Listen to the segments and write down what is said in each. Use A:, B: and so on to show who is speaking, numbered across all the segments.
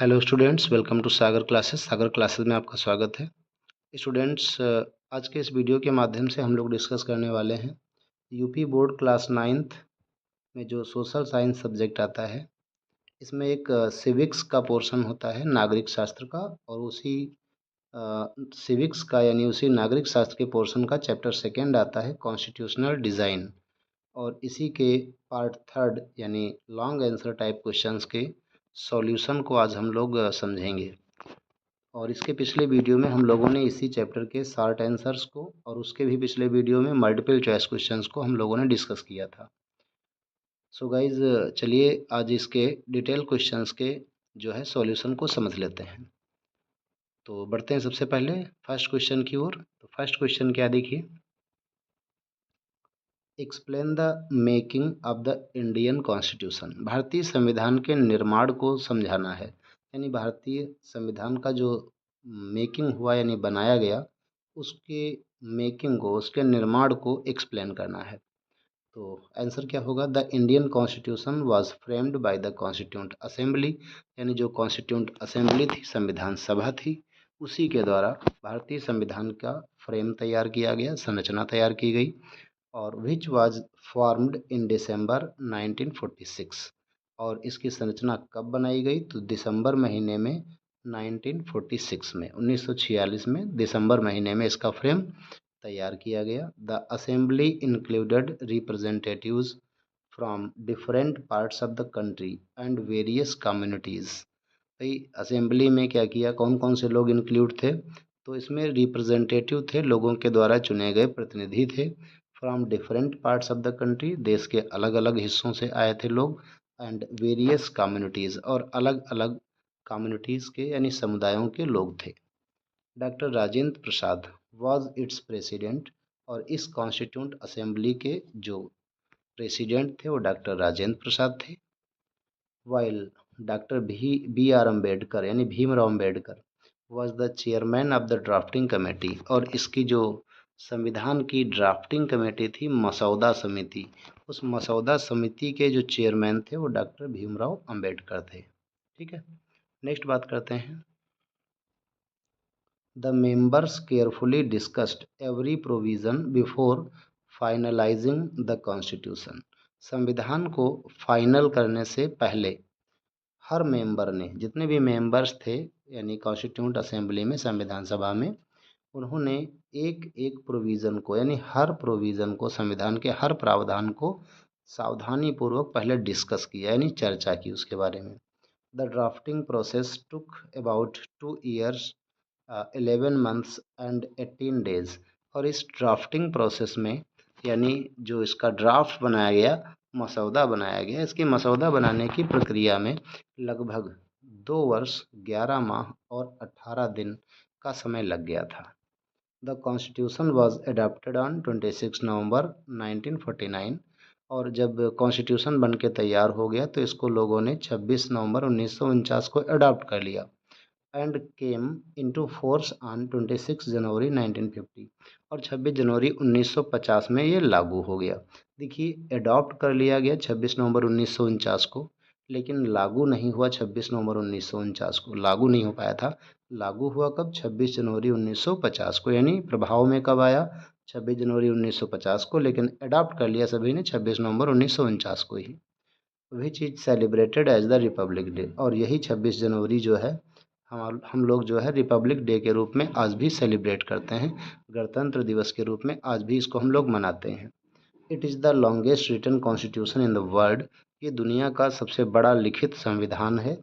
A: Hello students, welcome to Sagar classes. Sagar classes में आपका स्वागत है। स्टूडेंट्स, आज के इस वीडियो के माध्यम से हम लोग डिस्कस करने वाले हैं यूपी बोर्ड क्लास 9th में जो सोशल साइंस सब्जेक्ट आता है, इसमें एक सिविक्स का पोर्शन होता है, नागरिक शास्त्र का, और उसी सिविक्स का यानी उसी नागरिक शास्त्र के पोर्शन का चैप्टर सेकेंड आता है कॉन्स्टिट्यूशनल डिज़ाइन। और इसी के पार्ट थर्ड यानी लॉन्ग आंसर टाइप क्वेश्चंस के सॉल्यूशन को आज हम लोग समझेंगे। और इसके पिछले वीडियो में हम लोगों ने इसी चैप्टर के शॉर्ट आंसर्स को और उसके भी पिछले वीडियो में मल्टीपल चॉइस क्वेश्चंस को हम लोगों ने डिस्कस किया था। सो गाइज, चलिए आज इसके डिटेल क्वेश्चंस के जो है सॉल्यूशन को समझ लेते हैं। तो बढ़ते हैं सबसे पहले फर्स्ट क्वेश्चन की ओर। तो फर्स्ट क्वेश्चन क्या, देखिए, explain the making of the Indian constitution. भारतीय संविधान के निर्माण को समझाना है, यानी भारतीय संविधान का जो मेकिंग हुआ यानी बनाया गया, उसके मेकिंग को, उसके निर्माण को एक्सप्लेन करना है। तो आंसर क्या होगा? The Indian constitution was framed by the constituent assembly, यानी जो कॉन्स्टिट्यूंट असेंबली थी, संविधान सभा थी, उसी के द्वारा भारतीय संविधान का फ्रेम तैयार किया गया, संरचना तैयार की गई। और विच वाज फॉर्म्ड इन दिसंबर 1946। और इसकी संरचना कब बनाई गई? तो दिसंबर महीने में 1946 में, 1946 में दिसंबर महीने में इसका फ्रेम तैयार किया गया। The assembly included representatives from different parts of the country and various communities. भाई, असेंबली में क्या किया, कौन कौन से लोग इंक्लूड थे? तो इसमें रिप्रेजेंटेटिव थे, लोगों के द्वारा चुने गए प्रतिनिधि थे। From different parts of the country, देश के अलग अलग हिस्सों से आए थे लोग। एंड वेरियस कम्युनिटीज़, और अलग अलग कम्युनिटीज़ के यानी समुदायों के लोग थे। Doctor Rajendra Prasad was it's president, और इस कॉन्स्टिट्यूंट असेंबली के जो प्रेसिडेंट थे वो डॉक्टर राजेंद्र प्रसाद थे। While doctor B R Ambedkar यानी Bhimrao Ambedkar was the chairman of the drafting committee, और इसकी जो संविधान की ड्राफ्टिंग कमेटी थी, मसौदा समिति, उस मसौदा समिति के जो चेयरमैन थे वो डॉक्टर भीमराव अम्बेडकर थे। ठीक है, नेक्स्ट बात करते हैं। The members carefully discussed every provision before finalizing the constitution. संविधान को फाइनल करने से पहले हर मेंबर ने, जितने भी मेंबर्स थे यानी कॉन्स्टिट्यूंट असेंबली में, संविधान सभा में, उन्होंने एक एक प्रोविज़न को यानी हर प्रोविज़न को, संविधान के हर प्रावधान को सावधानी पूर्वक पहले डिस्कस किया यानी चर्चा की उसके बारे में। The drafting process took about 2 years, 11 months and 18 days। और इस ड्राफ्टिंग प्रोसेस में यानी जो इसका ड्राफ्ट बनाया गया, मसौदा बनाया गया, इसकी मसौदा बनाने की प्रक्रिया में लगभग 2 वर्ष 11 माह और 18 दिन का समय लग गया था। The constitution was adopted on 26 नवंबर 1949। और जब कॉन्स्टिट्यूशन बन के तैयार हो गया तो इसको लोगों ने 26 नवंबर 1949 को अडॉप्ट कर लिया। And came into force on 26 जनवरी 1950। और 26 जनवरी 1950 में ये लागू हो गया। देखिए, अडॉप्ट कर लिया गया 26 नवंबर 1949 को, लेकिन लागू नहीं हुआ 26 नवंबर 1949 को, लागू नहीं हो पाया था। लागू हुआ कब? 26 जनवरी 1950 को, यानी प्रभाव में कब आया? 26 जनवरी 1950 को, लेकिन अडॉप्ट कर लिया सभी ने 26 नवंबर 1949 को ही। Which is celebrated as the Republic Day. और यही 26 जनवरी जो है, हम लोग जो है रिपब्लिक डे के रूप में आज भी सेलिब्रेट करते हैं, गणतंत्र दिवस के रूप में आज भी इसको हम लोग मनाते हैं। It is the longest written constitution in the world. ये दुनिया का सबसे बड़ा लिखित संविधान है।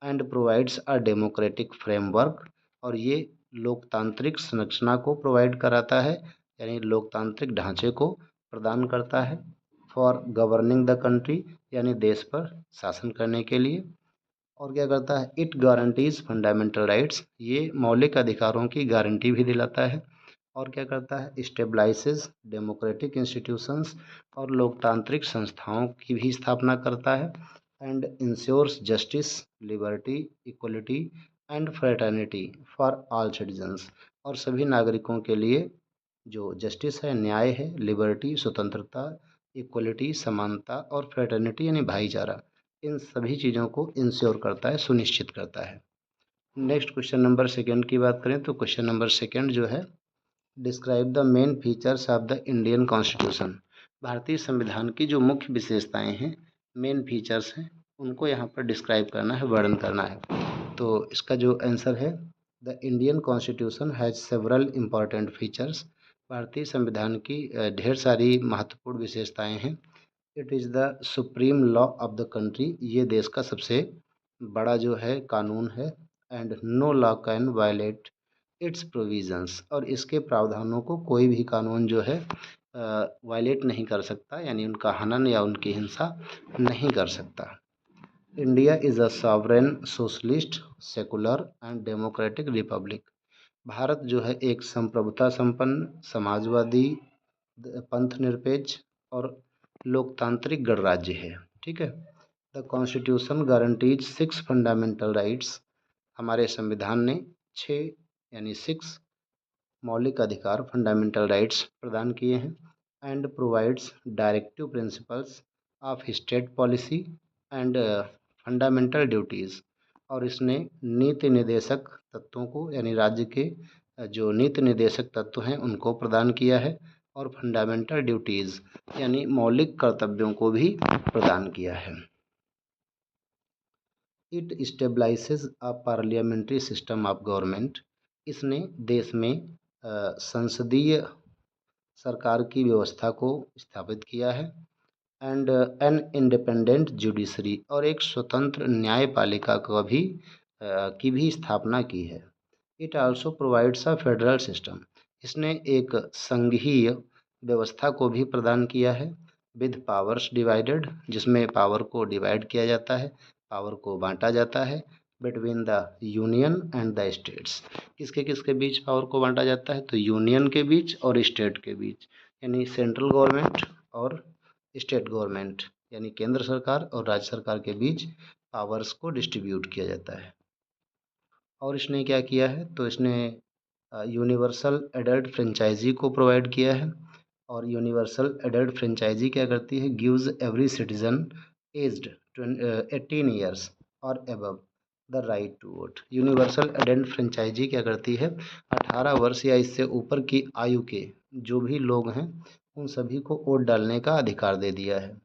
A: And provides a democratic framework, और ये लोकतांत्रिक संरचना को प्रोवाइड कराता है, यानी लोकतांत्रिक ढांचे को प्रदान करता है। फॉर गवर्निंग द कंट्री, यानी देश पर शासन करने के लिए। और क्या करता है? इट गारंटीज फंडामेंटल राइट्स, ये मौलिक अधिकारों की गारंटी भी दिलाता है। और क्या करता है? स्टेबलाइजेज डेमोक्रेटिक इंस्टीट्यूशंस, और लोकतांत्रिक संस्थाओं की भी स्थापना करता है। And ensures justice, liberty, equality and fraternity for all citizens. और सभी नागरिकों के लिए जो जस्टिस है, न्याय है, लिबर्टी स्वतंत्रता, इक्वलिटी समानता, और फ्रेटर्निटी यानी भाईचारा, इन सभी चीज़ों को इंश्योर करता है, सुनिश्चित करता है। नेक्स्ट क्वेश्चन नंबर सेकंड की बात करें तो क्वेश्चन नंबर सेकंड जो है, describe the main features of the Indian constitution. भारतीय संविधान की जो मुख्य विशेषताएं हैं, मेन फीचर्स हैं, उनको यहाँ पर डिस्क्राइब करना है, वर्णन करना है। तो इसका जो आंसर है, the Indian constitution has several important features. भारतीय संविधान की ढेर सारी महत्वपूर्ण विशेषताएं हैं। It is the supreme law of the country, ये देश का सबसे बड़ा जो है कानून है। And no law can violate its provisions, और इसके प्रावधानों को कोई भी कानून जो है वायलेट नहीं कर सकता, यानी उनका हनन या उनकी हिंसा नहीं कर सकता। India is a sovereign socialist secular and democratic Republic. Bharat जो है एक संप्रभुता संपन्न, समाजवादी, पंथ निरपेक्ष और लोकतांत्रिक गणराज्य है। ठीक है। The constitution guarantees 6 fundamental rights. हमारे संविधान ने 6 यानी 6 मौलिक अधिकार, फंडामेंटल राइट्स प्रदान किए हैं। And provides directive principles of state policy and fundamental duties. और इसने नीति निर्देशक तत्वों को, यानी राज्य के जो नीति निर्देशक तत्व हैं उनको प्रदान किया है, और फंडामेंटल ड्यूटीज़ यानी मौलिक कर्तव्यों को भी प्रदान किया है। It stabilises a parliamentary system of government. इसने देश में संसदीय सरकार की व्यवस्था को स्थापित किया है। एंड एन इंडिपेंडेंट जुडिशरी, और एक स्वतंत्र न्यायपालिका का भी की भी स्थापना की है। It also provides a federal system. इसने एक संघीय व्यवस्था को भी प्रदान किया है। विद पावर्स डिवाइडेड, जिसमें पावर को डिवाइड किया जाता है, पावर को बांटा जाता है। Between the union and the states, किसके किसके बीच पावर को बांटा जाता है, तो यूनियन के बीच और स्टेट के बीच, यानी सेंट्रल गवर्नमेंट और स्टेट गवर्नमेंट, यानी केंद्र सरकार और राज्य सरकार के बीच पावर्स को डिस्ट्रीब्यूट किया जाता है। और इसने क्या किया है, तो इसने यूनिवर्सल एडल्ट फ्रेंचाइजी को प्रोवाइड किया है। और यूनिवर्सल एडल्ट फ्रेंचाइजी क्या करती है, gives every citizen aged 18 years और above the right to vote. Universal adult franchise क्या करती है, 18 वर्ष या इससे ऊपर की आयु के जो भी लोग हैं उन सभी को वोट डालने का अधिकार दे दिया है।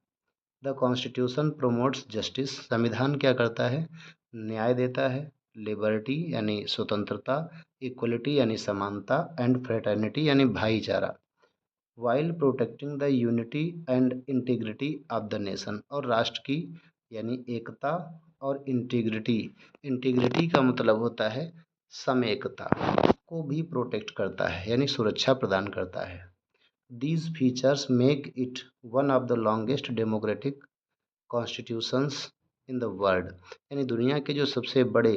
A: The constitution promotes justice. संविधान क्या करता है, न्याय देता है। लिबर्टी यानी स्वतंत्रता, इक्वलिटी यानी समानता, एंड फ्रेटर्निटी यानी भाईचारा, while protecting the unity and integrity of the nation. और राष्ट्र की यानी एकता और इंटीग्रिटी, इंटीग्रिटी का मतलब होता है समेकता, को भी प्रोटेक्ट करता है, यानी सुरक्षा प्रदान करता है। These features make it one of the longest democratic constitutions in the world। यानी दुनिया के जो सबसे बड़े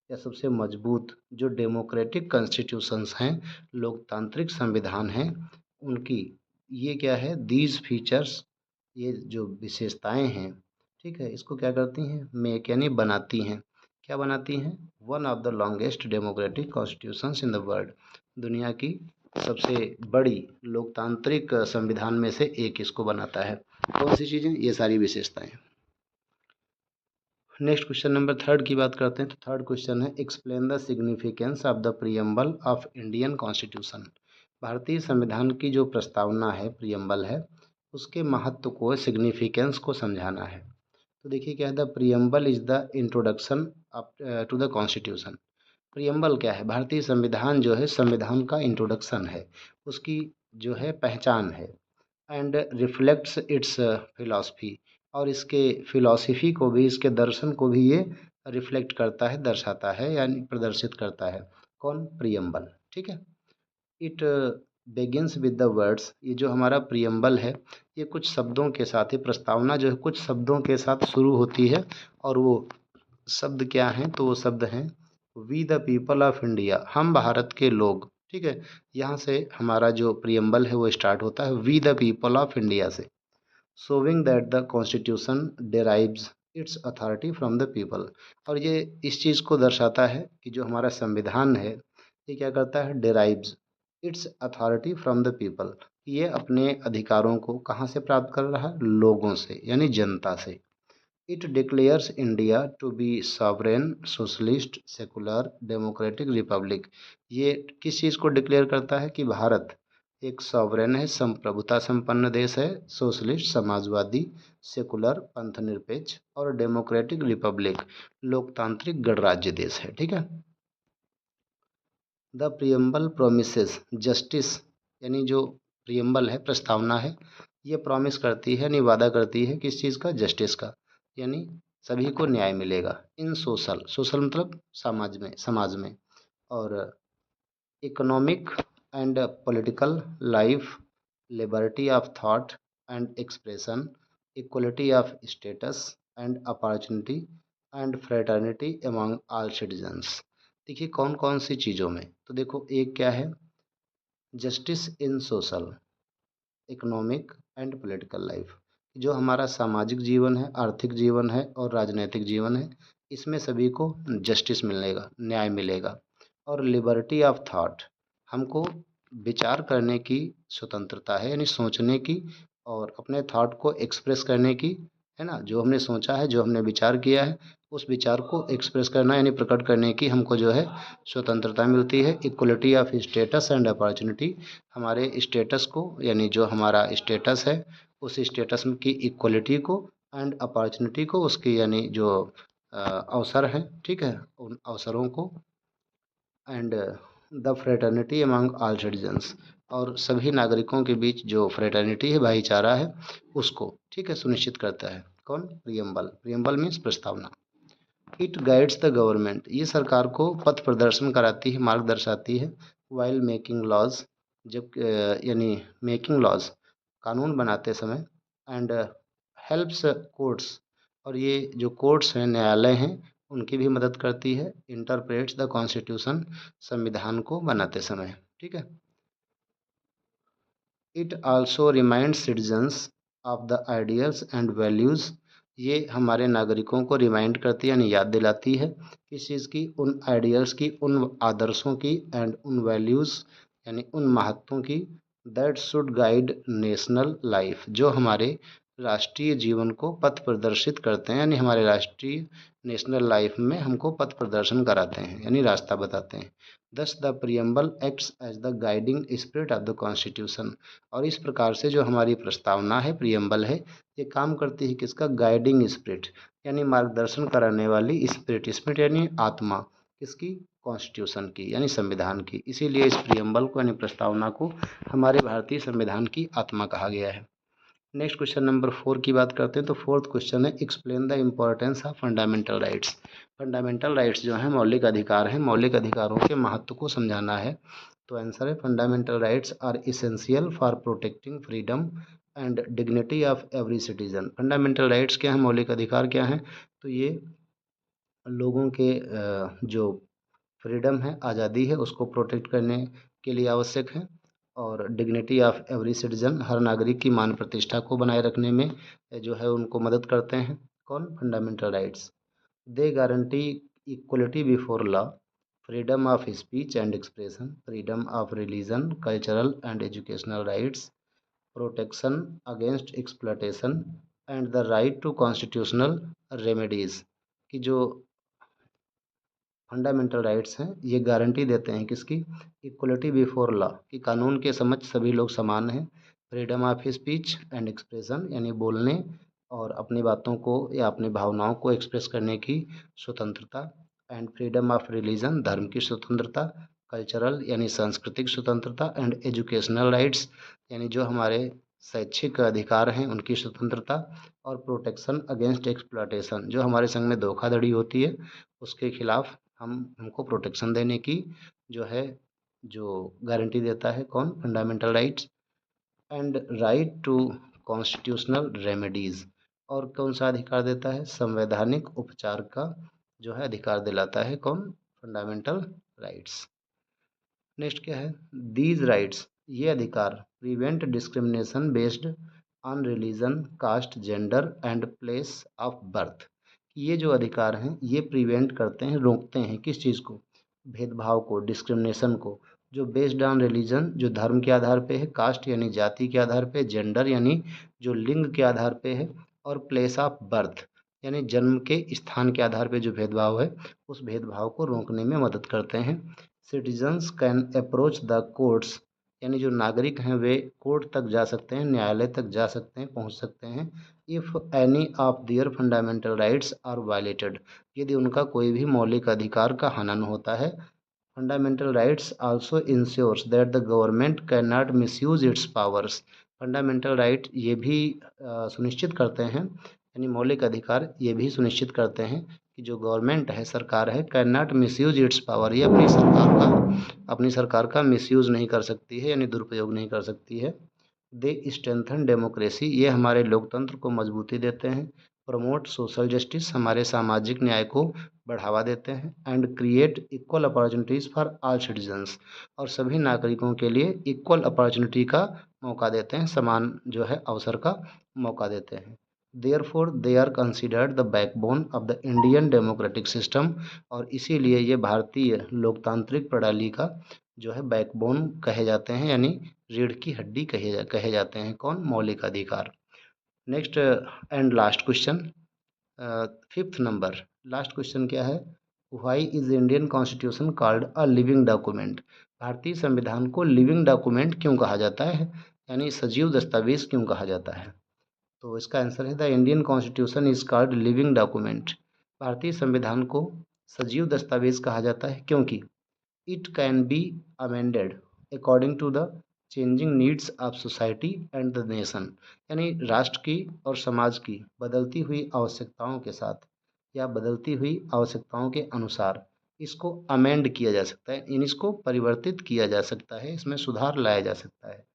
A: या सबसे मजबूत जो डेमोक्रेटिक कॉन्स्टिट्यूशंस हैं, लोकतांत्रिक संविधान हैं, उनकी ये क्या है, दीज फीचर्स, ये जो विशेषताएं हैं, ठीक है, इसको क्या करती हैं, मेक यानी बनाती हैं। क्या बनाती हैं, one of the longest democratic constitutions in the world, दुनिया की सबसे बड़ी लोकतांत्रिक संविधान में से एक इसको बनाता है। कौन सी चीज़ें, ये सारी विशेषताएं। नेक्स्ट क्वेश्चन नंबर थर्ड की बात करते हैं। तो थर्ड क्वेश्चन है, explain the significance of the preamble of Indian constitution. भारतीय संविधान की जो प्रस्तावना है, प्रियम्बल है, उसके महत्व को, सिग्निफिकेंस को समझाना है। तो देखिए क्या है, the preamble is the introduction to the constitution. Preamble क्या है, भारतीय संविधान जो है संविधान का इंट्रोडक्शन है, उसकी जो है पहचान है। एंड रिफ्लेक्ट्स इट्स फिलॉसफी, और इसके फिलॉसफी को भी, इसके दर्शन को भी ये रिफ्लेक्ट करता है, दर्शाता है, यानी प्रदर्शित करता है। कौन, प्रियम्बल। ठीक है। It Begins with the words, ये जो हमारा प्रियम्बल है ये कुछ शब्दों के साथ ही, प्रस्तावना जो है कुछ शब्दों के साथ शुरू होती है। और वो शब्द क्या हैं, तो वो शब्द हैं, we the people of India, हम भारत के लोग। ठीक है। यहाँ से हमारा जो प्रियम्बल है वो स्टार्ट होता है we the people of India से, showing that the constitution derives its authority from the people. और ये इस चीज़ को दर्शाता है कि जो हमारा संविधान है ये क्या करता है, derives its authority from the people. ये अपने अधिकारों को कहाँ से प्राप्त कर रहा है, लोगों से, यानी जनता से। It declares India to be sovereign socialist secular democratic republic. ये किस चीज़ को डिक्लेयर करता है कि भारत एक सॉवरेन है, संप्रभुता संपन्न देश है, सोशलिस्ट समाजवादी, सेकुलर पंथनिरपेक्ष और डेमोक्रेटिक रिपब्लिक लोकतांत्रिक गणराज्य देश है। ठीक है। द प्रियम्बल प्रोमिसेस जस्टिस, यानी जो प्रियम्बल है, प्रस्तावना है, ये प्रॉमिस करती है, यानी वादा करती है किस चीज़ का, जस्टिस का, यानी सभी को न्याय मिलेगा। इन सोशल, सोशल मतलब समाज में और economic and political life, liberty of thought and expression, equality of status and opportunity and fraternity among all citizens. देखिए कौन कौन सी चीज़ों में, तो देखो एक क्या है, justice in social, economic and political life, जो हमारा सामाजिक जीवन है, आर्थिक जीवन है और राजनीतिक जीवन है, इसमें सभी को जस्टिस मिलेगा, न्याय मिलेगा। और लिबर्टी ऑफ थॉट, हमको विचार करने की स्वतंत्रता है, यानी सोचने की और अपने थॉट को एक्सप्रेस करने की, है ना, जो हमने सोचा है, जो हमने विचार किया है, उस विचार को एक्सप्रेस करना यानी प्रकट करने की हमको जो है स्वतंत्रता मिलती है। Equality of status and opportunity, हमारे स्टेटस को, यानी जो हमारा स्टेटस है उस स्टेटस की इक्वलिटी को, एंड अपॉर्चुनिटी को, उसकी यानी जो अवसर हैं, ठीक है, उन अवसरों को, and the fraternity among all citizens, और सभी नागरिकों के बीच जो फ्रेटर्निटी है, भाईचारा है, उसको, ठीक है, सुनिश्चित करता है। कौन, प्रियम्बल, प्रियम्बल मीन्स प्रस्तावना। इट गाइड्स द गवर्नमेंट, ये सरकार को पथ प्रदर्शन कराती है, मार्ग दर्शाती है। वाइल मेकिंग लॉज, जब यानी मेकिंग लॉज, कानून बनाते समय। एंड हेल्प्स कोर्ट्स, और ये जो कोर्ट्स हैं, न्यायालय हैं, उनकी भी मदद करती है। इंटरप्रेट्स द कॉन्स्टिट्यूशन, संविधान को बनाते समय। ठीक है। It also reminds citizens of the ideals and values, ये हमारे नागरिकों को रिमाइंड करती है, यानी याद दिलाती है किस चीज़ की, उन आइडियल्स की, उन आदर्शों की, एंड उन वैल्यूज़ यानी उन महत्वों की, that should guide national life, जो हमारे राष्ट्रीय जीवन को पथ प्रदर्शित करते हैं, यानी हमारे राष्ट्रीय नेशनल लाइफ में हमको पथ प्रदर्शन कराते हैं, यानी रास्ता बताते हैं। Thus the preamble acts as the guiding spirit of the constitution, और इस प्रकार से जो हमारी प्रस्तावना है, प्रियम्बल है, ये काम करती है किसका, गाइडिंग स्पिरिट, यानी मार्गदर्शन कराने वाली स्पिरिट, स्पिरिट यानी आत्मा, किसकी, कॉन्स्टिट्यूशन की, यानी संविधान की। इसीलिए इस प्रियम्बल को, यानी प्रस्तावना को, हमारे भारतीय संविधान की आत्मा कहा गया है। नेक्स्ट क्वेश्चन नंबर 4 की बात करते हैं, तो फोर्थ क्वेश्चन है, explain the importance of fundamental rights. Fundamental rights जो हैं, मौलिक अधिकार हैं, मौलिक अधिकारों के महत्व को समझाना है। तो आंसर है, fundamental rights are essential for protecting freedom and dignity of every citizen. Fundamental rights क्या हैं, मौलिक अधिकार क्या हैं, तो ये लोगों के जो फ्रीडम है, आज़ादी है, उसको प्रोटेक्ट करने के लिए आवश्यक है। और डिग्निटी ऑफ एवरी सिटीजन, हर नागरिक की मान प्रतिष्ठा को बनाए रखने में जो है उनको मदद करते हैं। कौन, fundamental rights. They guarantee equality before law, freedom of speech and expression, freedom of religion, cultural and educational rights, protection against exploitation and the right to constitutional remedies, की जो फंडामेंटल राइट्स हैं, ये गारंटी देते हैं किसकी, equality before law, कि कानून के समक्ष सभी लोग समान हैं। Freedom of speech and expression, यानी बोलने और अपनी बातों को या अपनी भावनाओं को एक्सप्रेस करने की स्वतंत्रता। एंड फ्रीडम ऑफ रिलीजन, धर्म की स्वतंत्रता। कल्चरल यानी सांस्कृतिक स्वतंत्रता। एंड एजुकेशनल राइट्स, यानी जो हमारे शैक्षिक अधिकार हैं उनकी स्वतंत्रता। और प्रोटेक्शन अगेंस्ट एक्सप्लॉयटेशन, जो हमारे संग में धोखाधड़ी होती है उसके खिलाफ हमको प्रोटेक्शन देने की जो है, जो गारंटी देता है, कौन, fundamental rights. And right to constitutional remedies, और कौन सा अधिकार देता है, संवैधानिक उपचार का जो है अधिकार दिलाता है, कौन, फंडामेंटल राइट्स। नेक्स्ट क्या है, दीज राइट्स, ये अधिकार prevent discrimination based on religion, caste, gender and place of birth. ये जो अधिकार हैं ये प्रिवेंट करते हैं, रोकते हैं किस चीज़ को, भेदभाव को, डिस्क्रिमिनेशन को, जो बेस्ड ऑन रिलीजन, जो धर्म के आधार पे है, कास्ट यानी जाति के आधार पे, जेंडर यानी जो लिंग के आधार पे है, और प्लेस ऑफ बर्थ यानी जन्म के स्थान के आधार पे जो भेदभाव है उस भेदभाव को रोकने में मदद करते हैं। Citizens can approach the courts, यानी जो नागरिक हैं वे कोर्ट तक जा सकते हैं, न्यायालय तक जा सकते हैं, पहुंच सकते हैं। If any of their fundamental rights are violated, यदि उनका कोई भी मौलिक अधिकार का हनन होता है। Fundamental rights also ensures that the government can not misuse its powers, fundamental right ये भी सुनिश्चित करते हैं, यानी मौलिक अधिकार ये भी सुनिश्चित करते हैं कि जो गवर्नमेंट है, सरकार है, can not misuse it's power, ये अपनी सरकार का मिसयूज नहीं कर सकती है, यानी दुरुपयोग नहीं कर सकती है। दे स्ट्रेंथन डेमोक्रेसी, ये हमारे लोकतंत्र को मजबूती देते हैं। प्रमोट सोशल जस्टिस, हमारे सामाजिक न्याय को बढ़ावा देते हैं। And create equal opportunities for all citizens, और सभी नागरिकों के लिए इक्वल अपॉर्चुनिटी का मौका देते हैं, समान जो है अवसर का मौका देते हैं। Therefore they are considered the backbone of the Indian democratic system, और इसीलिए ये भारतीय लोकतांत्रिक प्रणाली का जो है बैकबोन कहे जाते हैं, यानी रीढ़ की हड्डी कहे जाते हैं। कौन? मौलिक अधिकार। Next and last question, fifth number, last question क्या है? Why is Indian constitution called a living document, भारतीय संविधान को लिविंग डॉक्यूमेंट क्यों कहा जाता है, यानी सजीव दस्तावेज क्यों कहा जाता है? तो इसका आंसर है the Indian constitution is called living document, भारतीय संविधान को सजीव दस्तावेज कहा जाता है क्योंकि it can be amended according to the changing needs of society and the nation, यानी राष्ट्र की और समाज की बदलती हुई आवश्यकताओं के साथ या बदलती हुई आवश्यकताओं के अनुसार इसको अमेंड किया जा सकता है, यानी इसको परिवर्तित किया जा सकता है, इसमें सुधार लाया जा सकता है।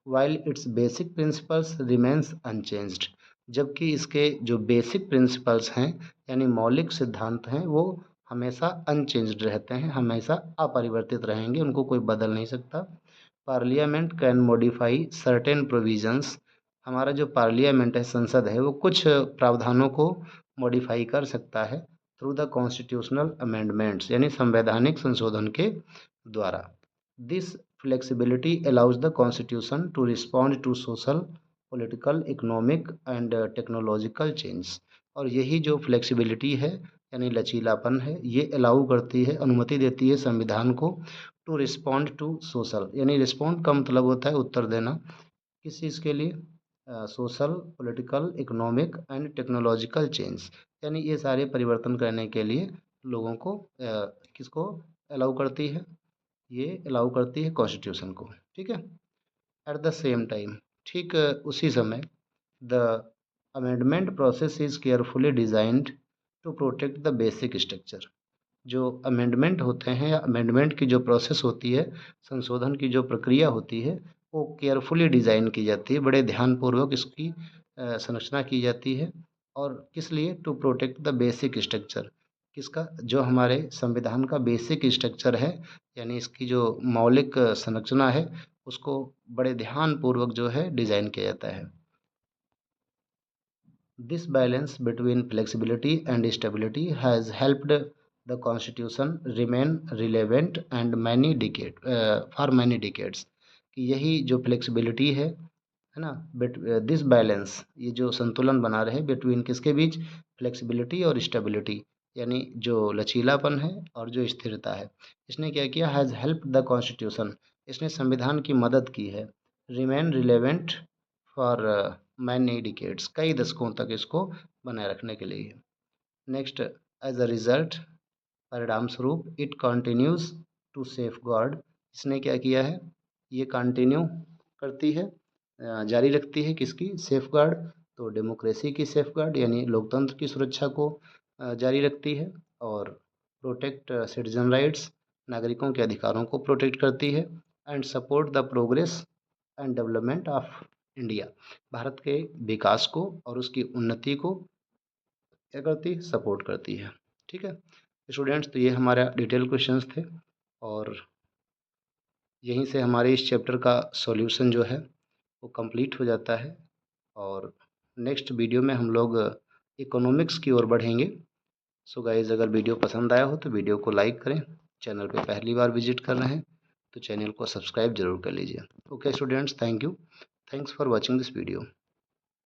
A: While it's basic principles remains unchanged, जबकि इसके जो बेसिक प्रिंसिपल्स हैं यानी मौलिक सिद्धांत हैं वो हमेशा अनचेंज्ड रहते हैं, हमेशा अपरिवर्तित रहेंगे, उनको कोई बदल नहीं सकता। Parliament can modify certain provisions, हमारा जो पार्लियामेंट है, संसद है, वो कुछ प्रावधानों को मॉडिफाई कर सकता है थ्रू द कॉन्स्टिट्यूशनल अमेंडमेंट्स, यानी संवैधानिक संशोधन के द्वारा। This flexibility allows the constitution to respond to social, political, economic and technological change, और यही जो फ्लेक्सिबिलिटी है यानी लचीलापन है, ये अलाउ करती है, अनुमति देती है संविधान को टू रिस्पॉन्ड टू सोशल, यानी रिस्पॉन्ड का मतलब होता है उत्तर देना, किस चीज़ के लिए? Social, political, economic and technological change, यानी ये सारे परिवर्तन करने के लिए लोगों को किसको अलाउ करती है? ये अलाउ करती है कॉन्स्टिट्यूशन को, ठीक है। एट द सेम टाइम, ठीक उसी समय, the amendment process is carefully designed to protect the basic structure, जो अमेंडमेंट होते हैं या अमेंडमेंट की जो प्रोसेस होती है, संशोधन की जो प्रक्रिया होती है, वो केयरफुली डिज़ाइन की जाती है, बड़े ध्यानपूर्वक इसकी संरचना की जाती है। और किस लिए? To protect the basic structure, किसका? जो हमारे संविधान का बेसिक स्ट्रक्चर है, यानी इसकी जो मौलिक संरचना है, उसको बड़े ध्यानपूर्वक जो है डिज़ाइन किया जाता है। This balance between flexibility and stability has helped the constitution remain relevant and for many decades, कि यही जो फ्लेक्सिबिलिटी है ना, दिस बैलेंस, ये जो संतुलन बना रहे बिटवीन किसके बीच? फ्लेक्सिबिलिटी और स्टेबिलिटी, यानी जो लचीलापन है और जो स्थिरता है, इसने क्या किया? हैज़ हेल्प द कॉन्स्टिट्यूशन, इसने संविधान की मदद की है। Remain relevant for many decades, कई दशकों तक इसको बनाए रखने के लिए। नेक्स्ट, एज अ रिजल्ट, परिणाम स्वरूप, it continues to safeguard, इसने क्या किया है? ये कंटिन्यू करती है, जारी रखती है किसकी सेफ गार्ड? तो डेमोक्रेसी की सेफ गार्ड, यानी लोकतंत्र की सुरक्षा को जारी रखती है। और प्रोटेक्ट सिटीजन राइट्स, नागरिकों के अधिकारों को प्रोटेक्ट करती है। And support the progress and development of India, Bharat के विकास को और उसकी उन्नति को क्या करती है? सपोर्ट करती है, ठीक है स्टूडेंट्स। तो ये हमारा डिटेल क्वेश्चंस थे, और यहीं से हमारे इस चैप्टर का सॉल्यूशन जो है वो कंप्लीट हो जाता है। और नेक्स्ट वीडियो में हम लोग इकोनॉमिक्स की ओर बढ़ेंगे। सो गाइज़, अगर वीडियो पसंद आया हो तो वीडियो को लाइक करें, चैनल पे पहली बार विजिट कर रहे हैं तो चैनल को सब्सक्राइब जरूर कर लीजिए। Okay students, thank you, thanks for watching this video.